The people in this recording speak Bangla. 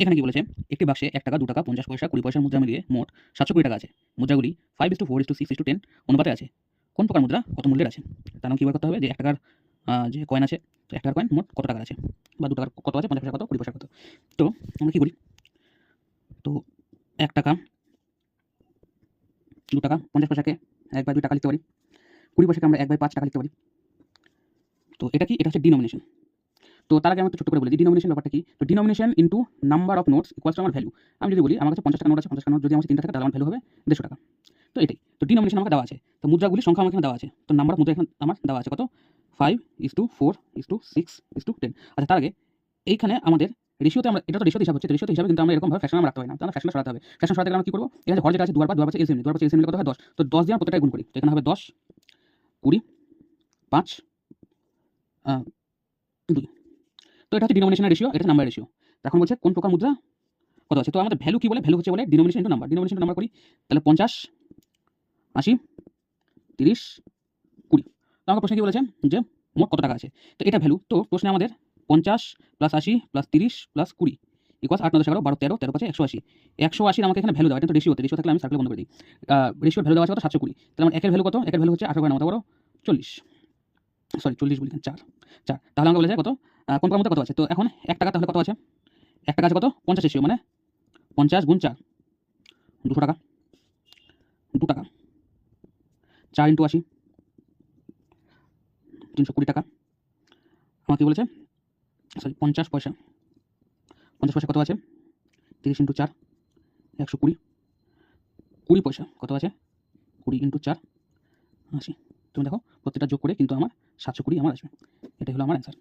এখানে কি বলেছে, একটি বাক্সে 1 টাকা 2 টাকা 50 পয়সা 20 পয়সার মুদ্রা মিলিয়ে মোট 720 টাকা আছে। মুদ্রাগুলি 5:4:6:10 অনুপাতে আছে। কোন প্রকার মুদ্রা কত মূল্যের আছে? তার মানে কি বার করতে হবে যে 1 টাকার যে কয়েন আছে, তো 1 টাকার কয়েন মোট কত টাকার আছে, বা 2 টাকার কত আছে, 50 পয়সা কত, 20 পয়সা কত। তো আমরা কি করি, তো 1 টাকা 2 টাকা 50 পয়সাকে 1/2 টাকা লিখতে পারি, 20 পয়সাকে আমরা 1/5 টাকা লিখতে পারি। তো এটা কি, এটা হচ্ছে ডিনোমিনেশন। তো তার আগে আমি একটু ছোট করে বলি যে ডিনোমিনেশন ব্যাপারটা কি। তো denomination into number of notes equals to আমার ভ্যালু। আমি যদি বলি আমার কাছে 50 টাকা নোট আছে, 50 টাকা নোট যদি আমার 3টা থাকে তাহলে আমার ভ্যালু হবে 150 টাকা। তো এটাই তো ডিনোমিনেশন আমাকে দেওয়া আছে। তো মুদ্রাগুলির সংখ্যা আমার এখানে দেওয়া আছে। তো নাম্বার অফ মুদ্রা এখানে আমার দেওয়া আছে কত, 5:4:6:10। আচ্ছা, তার আগে এইখানে আমাদের রেশিওতে, আমরা এটা তো রেশিওতে হিসাব হচ্ছে, রেশিওতে হিসাবে কিন্তু আমরা এরকম ভাবে ফ্র্যাকশন আমরা রাখতে পারি না, তো আমরা ফ্র্যাকশনটা সরাতে হবে। ফ্র্যাকশন সরাতে গেলে আমরা কি করব, এখানে হর যেটা আছে দুয়ার পাশে এলসিএম নিই, দুয়ার পাশে এলসিএম নিলে কত হয় 10। তো 10 দিয়ে আমরা প্রত্যেকটা গুণ করি, তো এখানে হবে 10 20 5 2। তো এটা হচ্ছে ডিনোমিনেশনের রেশিও, এটা নাম্বার রেশিও। এখন বলছে কোন প্রকার মুদ্রা কত আছে। তো আমাদের ভ্যালু কি বলে, ভ্যালু হচ্ছে বলে denomination into number. Denomination number করি তাহলে 50 80 30 20। তো আমাকে প্রশ্নে কি বলেছে যে মোট কত টাকা আছে। তো এটা ভ্যালু, তো প্রশ্নে আমাদের 50 প্লাস 80 প্লাস 30 প্লাস 20 ইকুয়ালস 8 9 10 11 12 13 13 5 180। 180 আমাকে এখানে ভ্যালু দেওয়া, এটা তো রেশিওতে, রেশিও থাকলে আমি সার্কেল বন্ধ করে দিই। রেশিও ভ্যালু দেওয়া আছে কত, 720। তাহলে আমার একের ভ্যালু কত, একের ভ্যালু হচ্ছে 18 করে নাও, তারপর 40, সরি 40 বলি 4 4। তাহলে আমাকে বলে যায় কত, কোন প্রকার মধ্যে কত আছে। তো এখন 1 টাকা তাহলে কত আছে, 1 টাকা আছে কত 50 রেশিও, মানে 50 গুণ 4 200 টাকা, 2 টাকা 4 ইন্টু 80 320 টাকা। আমাকে বলেছে সরি 50 পয়সা, 50 পয়সা কত আছে 30 ইন্টু 4 120, 20 পয়সা কত আছে 20 ইন্টু 4 80। তুমি দেখো প্রত্যেকটা যোগ করে কিন্তু আমার 720 আমার আসবে। এটাই হলো আমার অ্যান্সার।